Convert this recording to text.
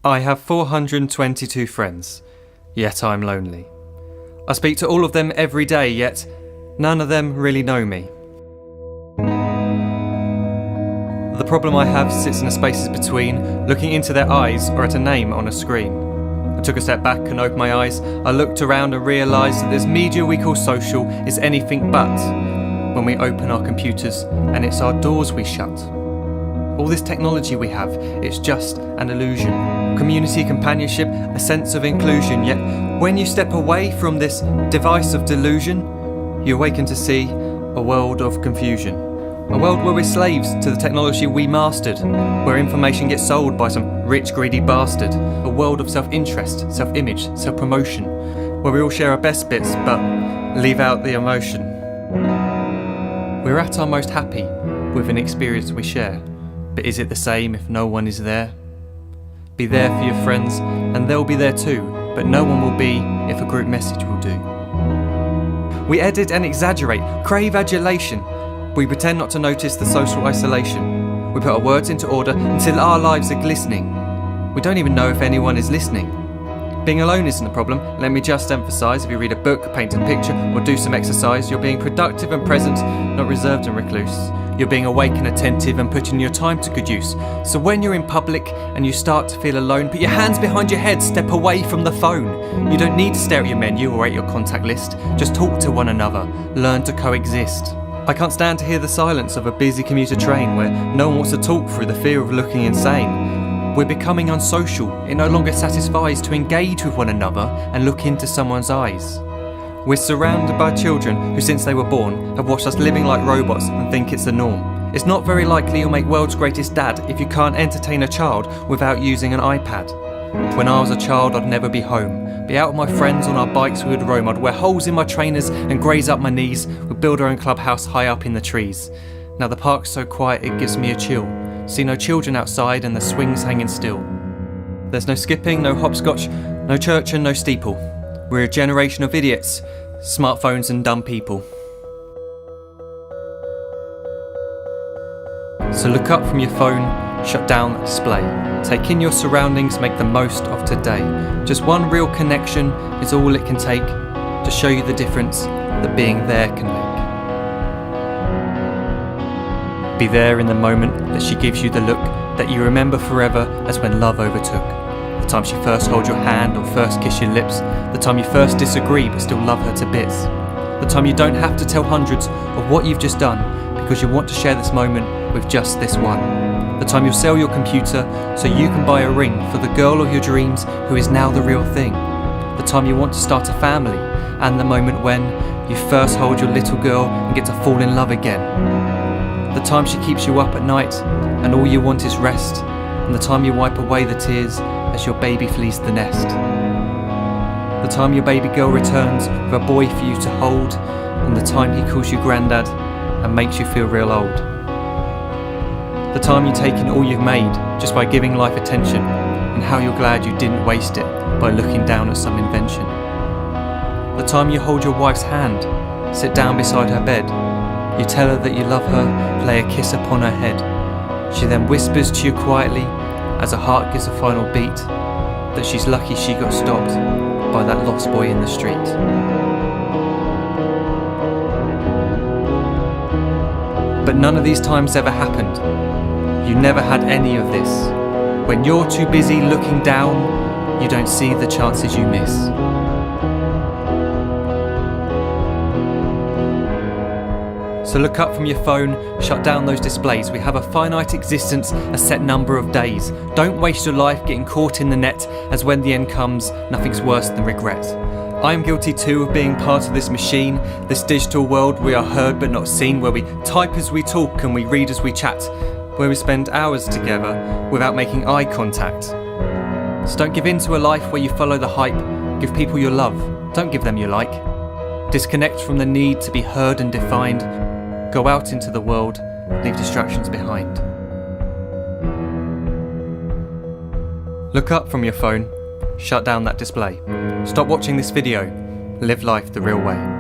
I have 422 friends, yet I'm lonely. I speak to all of them every day, yet none of them really know me. The problem I have sits in the spaces between looking into their eyes or at a name on a screen. I took a step back and opened my eyes. I looked around and realised that this media we call social is anything but when we open our computers and it's our doors we shut. All this technology we have, it's just an illusion. Community, companionship, a sense of inclusion. Yet when you step away from this device of delusion, you awaken to see a world of confusion. A world where we're slaves to the technology we mastered, where information gets sold by some rich, greedy bastard. A world of self-interest, self-image, self-promotion, where we all share our best bits but leave out the emotion. We're at our most happy with an experience we share. But is it the same if no one is there? Be there for your friends, and they'll be there too, but no one will be if a group message will do. We edit and exaggerate, crave adulation. We pretend not to notice the social isolation. We put our words into order until our lives are glistening. We don't even know if anyone is listening. Being alone isn't a problem. Let me just emphasise, if you read a book, paint a picture, or do some exercise, you're being productive and present, not reserved and recluse. You're being awake and attentive and putting your time to good use. So when you're in public and you start to feel alone, put your hands behind your head, step away from the phone. You don't need to stare at your menu or at your contact list. Just talk to one another. Learn to coexist. I can't stand to hear the silence of a busy commuter train where no one wants to talk through the fear of looking insane. We're becoming unsocial. It no longer satisfies to engage with one another and look into someone's eyes. We're surrounded by children who, since they were born, have watched us living like robots and think it's the norm. It's not very likely you'll make world's greatest dad if you can't entertain a child without using an iPad. When I was a child, I'd never be home. Be out with my friends on our bikes, we would roam. I'd wear holes in my trainers and graze up my knees. We'd build our own clubhouse high up in the trees. Now the park's so quiet it gives me a chill. See no children outside and the swings hanging still. There's no skipping, no hopscotch, no church and no steeple. We're a generation of idiots, smartphones and dumb people. So look up from your phone, shut down the display. Take in your surroundings, make the most of today. Just one real connection is all it can take to show you the difference that being there can make. Be there in the moment that she gives you the look that you remember forever as when love overtook. The time she first holds your hand or first kiss your lips. The time you first disagree but still love her to bits. The time you don't have to tell hundreds of what you've just done because you want to share this moment with just this one. The time you'll sell your computer so you can buy a ring for the girl of your dreams who is now the real thing. The time you want to start a family and the moment when you first hold your little girl and get to fall in love again. The time she keeps you up at night and all you want is rest. And the time you wipe away the tears as your baby flees the nest. The time your baby girl returns with a boy for you to hold, and the time he calls you granddad and makes you feel real old. The time you take in all you've made just by giving life attention, and how you're glad you didn't waste it by looking down at some invention. The time you hold your wife's hand, sit down beside her bed, you tell her that you love her, lay a kiss upon her head. She then whispers to you quietly as her heart gives a final beat that she's lucky she got stopped by that lost boy in the street. But none of these times ever happened. You never had any of this. When you're too busy looking down, you don't see the chances you miss. So look up from your phone, shut down those displays. We have a finite existence, a set number of days. Don't waste your life getting caught in the net, as when the end comes, nothing's worse than regret. I am guilty too of being part of this machine, this digital world we are heard but not seen, where we type as we talk and we read as we chat, where we spend hours together without making eye contact. So don't give in to a life where you follow the hype. Give people your love, don't give them your like. Disconnect from the need to be heard and defined. Go out into the world, leave distractions behind. Look up from your phone, shut down that display. Stop watching this video, live life the real way.